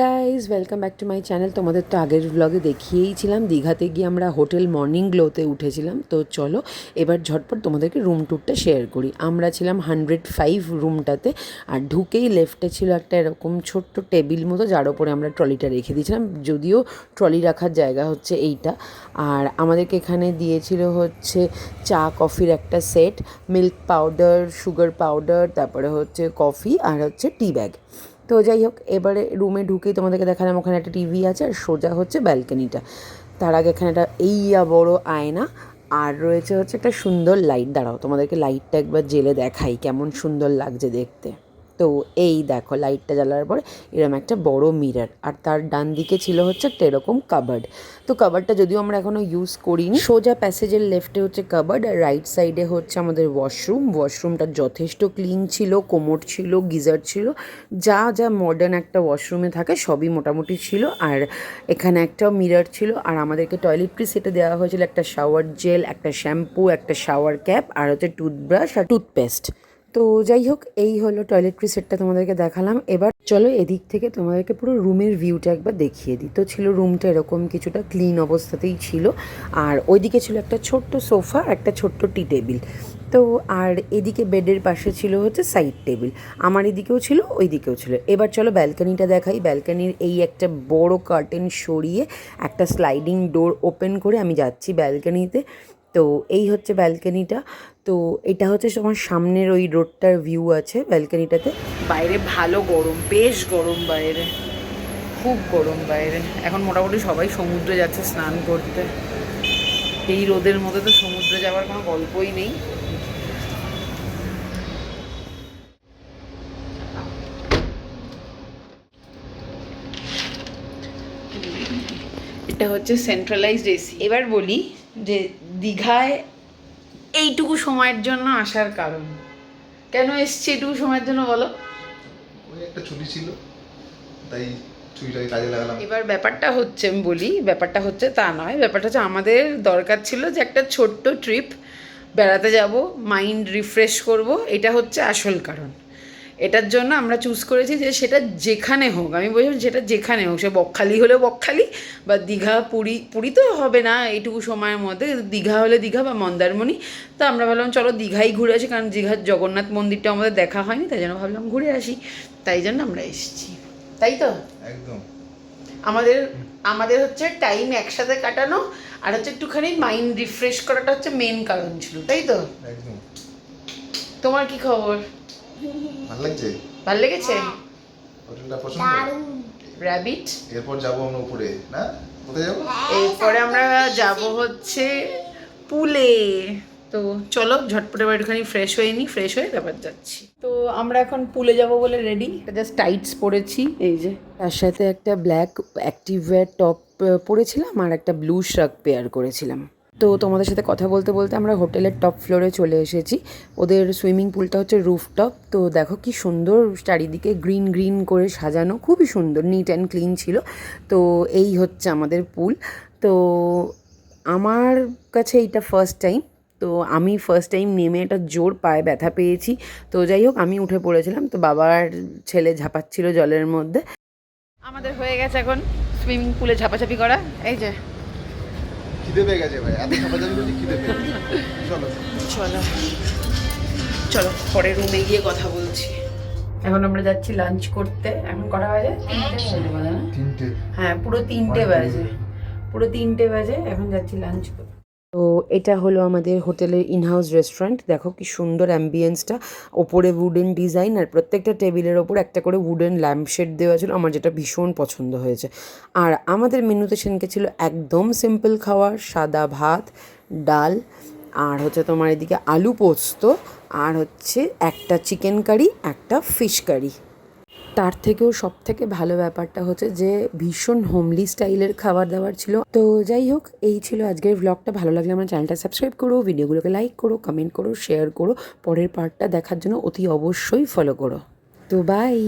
Guys welcome back to my channel. তোমাদের তো আগের ব্লগে দেখিয়েইছিলাম দীঘাতে গিয়ে আমরা হোটেল মর্নিং গ্লোতে উঠেছিলাম। তো চলো এবার ঝটপট তোমাদেরকে রুম ট্যুরটা শেয়ার করি। আমরা ছিলাম 105 রুমটাতে, আর ঢুকেই লেফটে ছিল একটা এরকম ছোট্ট টেবিল মতো, যার ওপরে আমরা ট্রলিটা রেখে দিয়েছিলাম, যদিও ট্রলি রাখার জায়গা হচ্ছে এইটা। আর আমাদেরকে এখানে দিয়েছিল হচ্ছে চা কফির একটা set, milk powder, sugar powder, তারপরে হচ্ছে কফি আর হচ্ছে টি ব্যাগ। তো যাই হোক, এবারে রুমে ঢুকেই তোমাদেরকে দেখালাম ওখানে একটা টিভি আছে, আর সোজা হচ্ছে ব্যালকনিটা। তার আগে এখানে একটা বড় আয়না, আর রয়েছে হচ্ছে একটা সুন্দর লাইট। দাঁড়াও তোমাদেরকে লাইটটা একবার জেলে দেখাই কেমন সুন্দর লাগছে দেখতে। তো এই দেখো, লাইটটা জ্বালার পরে এরকম একটা বড় মিরর, আর তার ডান দিকে ছিল হচ্ছে একটা এরকম কাবার্ড। তো কাবার্ডটা যদিও আমরা এখনও ইউজ করিনি। সোজা প্যাসেজের লেফটে হচ্ছে কাবার্ড, আর রাইট সাইডে হচ্ছে আমাদের ওয়াশরুমটা যথেষ্ট ক্লিন ছিল, কোমোড ছিল, গিজার ছিল, যা যা মডার্ন একটা ওয়াশরুমে থাকে সবই মোটামুটি ছিল। আর এখানে একটা মিরর ছিল, আর আমাদেরকে টয়লেট্রি সেটে দেওয়া হয়েছিল একটা শাওয়ার জেল, একটা শ্যাম্পু, একটা শাওয়ার ক্যাপ, আর হচ্ছে টুথব্রাশ আর টুথপেস্ট। তো যাই হোক, এই হলো টয়লেট্রি সেটটা তোমাদেরকে দেখালাম। এবার চলো এদিক থেকে তোমাদেরকে পুরো রুমের ভিউটা একবার দেখিয়ে দিই। তো ছিল রুমটা এরকম কিছুটা ক্লিন অবস্থাতেই ছিল, আর ওইদিকে ছিল একটা ছোট্ট সোফা, একটা ছোট্ট টি টেবিল। তো আর এদিকে বেডের পাশে ছিল হচ্ছে সাইড টেবিল, আমার এদিকেও ছিল ওই দিকেও ছিল। এবার চলো ব্যালকানিটা দেখাই। ব্যালকানির এই একটা বড় কার্টেন সরিয়ে একটা স্লাইডিং ডোর ওপেন করে আমি যাচ্ছি ব্যালকানিতে। তো এই হচ্ছে ব্যালকানিটা। তো এটা হচ্ছে তোমার সামনের ওই রোডটার ভিউ আছে ব্যালকানিটাতে। বাইরে ভালো গরম, বেশ গরম বাইরে, খুব গরম বাইরে। এখন মোটামুটি সবাই সমুদ্রে যাচ্ছে স্নান করতে। এই রোদের মধ্যে তো সমুদ্রে যাওয়ার কোনো গল্পই নেই। এটা হচ্ছে সেন্ট্রালাইজড এসি। এবার বলি যে দীঘায় এইটুকু সময়ের জন্য আসার কারণ, কেন এসছি এইটুকু সময়ের জন্য বলো? ওই একটা ছুটি ছিল, তাই ছুটিটাকে কাজে লাগালাম। এবার ব্যাপারটা হচ্ছে, আমি বলি ব্যাপারটা হচ্ছে তা নয়, ব্যাপারটা হচ্ছে আমাদের দরকার ছিল যে একটা ছোট্ট ট্রিপ বেড়াতে যাব, মাইন্ড রিফ্রেশ করব, এটা হচ্ছে আসল কারণ। এটার জন্য আমরা চুজ করেছি যে সেটা যেখানে হোক, আমি বলছি সেটা যেখানে হোক, সে বকখালি হলে বকখালি, বা দীঘা, পুরী। পুরী তো হবে না এইটুকু সময়ের মধ্যে, দীঘা হলে দীঘা বা মন্দারমণি। তো আমরা ভাবলাম চলো দীঘাই ঘুরে আসি, কারণ দীঘার জগন্নাথ মন্দিরটা আমাদের দেখা হয়নি, তাই জন্য ভাবলাম ঘুরে আসি। তাই জন্য আমরা এসেছি, তাই তো? একদম। আমাদের আমাদের হচ্ছে টাইম একসাথে কাটানো, আর হচ্ছে একটুখানি মাইন্ড রিফ্রেশ করাটা হচ্ছে মেন কারণ ছিল, তাই তো? একদম। তোমার কি খবর? ভালো লাগছে? ভালো লেগেছে? হোটেলটা পছন্দ? র্যাবিট। এরপর যাবো আমরা উপরে, না? কোথায় যাবো? এরপরে আমরা যাব হচ্ছে পুলে। তো চলো ঝটপট এবার একটুখানি ফ্রেশ হয়ে নিই, ফ্রেশ হয়ে তারপর যাচ্ছি। তো আমরা এখন পুলে যাব বলে রেডি। এটা জাস্ট টাইটস পরেছি, এই যে তার সাথে একটা ব্ল্যাক অ্যাক্টিভওয়্যার টপ পরেছিলাম, আর একটা ব্লু শার্ট পেয়ার করেছিলাম। তো তোমাদের সাথে কথা বলতে বলতে আমরা হোটেলের টপ ফ্লোরে চলে এসেছি। ওদের সুইমিং পুলটা হচ্ছে রুফটপ। তো দেখো কি সুন্দর চারিদিকে গ্রিন গ্রিন করে সাজানো, খুবই সুন্দর, নিট অ্যান্ড ক্লিন ছিল। তো এই হচ্ছে আমাদের পুল। তো আমার কাছে এইটা ফার্স্ট টাইম। তো আমি ফার্স্ট টাইম নেমে একটা জোর পায়ে ব্যথা পেয়েছি। তো যাই হোক, আমি উঠে পড়েছিলাম, তো বাবার ছেলে ঝাঁপাচ্ছিল জলের মধ্যে। আমাদের হয়ে গেছে এখন সুইমিং পুলে ঝাপাঝাপি করা, এই যে। খিদে পেয়ে গেছে ভাই, এত ঝাপাঝাপি করছি, খিদে পেয়ে গেছে। চলো চলো চলো, পরে রুমে গিয়ে কথা বলছি। এখন আমরা যাচ্ছি লাঞ্চ করতে। এখন কটা বাজে? 3টে বাজে না? 3টে। হ্যাঁ, পুরো 3টে বাজে, পুরো 3টে বাজে। এখন যাচ্ছি লাঞ্চ করতে। তো এটা হলো আমাদের হোটেলের ইনহাউস রেস্টুরেন্ট। দেখো কি সুন্দর অ্যাম্বিয়েন্সটা, ওপরে উডেন ডিজাইন, আর প্রত্যেকটা টেবিলের ওপর একটা করে উডেন ল্যাম্পশেড দেওয়া ছিল, আমার যেটা ভীষণ পছন্দ হয়েছে। আর আমাদের মেনুতে সেনকে ছিল একদম সিম্পল খাবার, সাদা ভাত, ডাল, আর হচ্ছে তোমার এদিকে আলু পোস্ত, আর হচ্ছে একটা চিকেন কারি, একটা ফিশ কারি। তার থেকেও সব থেকে ভালো ব্যাপারটা হচ্ছে যে ভীষণ হোমলি স্টাইলের খাবার দাবার ছিল। তো যাই হোক, এই ছিল আজকের ব্লগটা। ভালো লাগলে আমার চ্যানেলটা সাবস্ক্রাইব করো, ভিডিওগুলোকে লাইক করো, কমেন্ট করো, শেয়ার করো। পরের পার্টটা দেখার জন্য অতি অবশ্যই ফলো করো। তো বাই।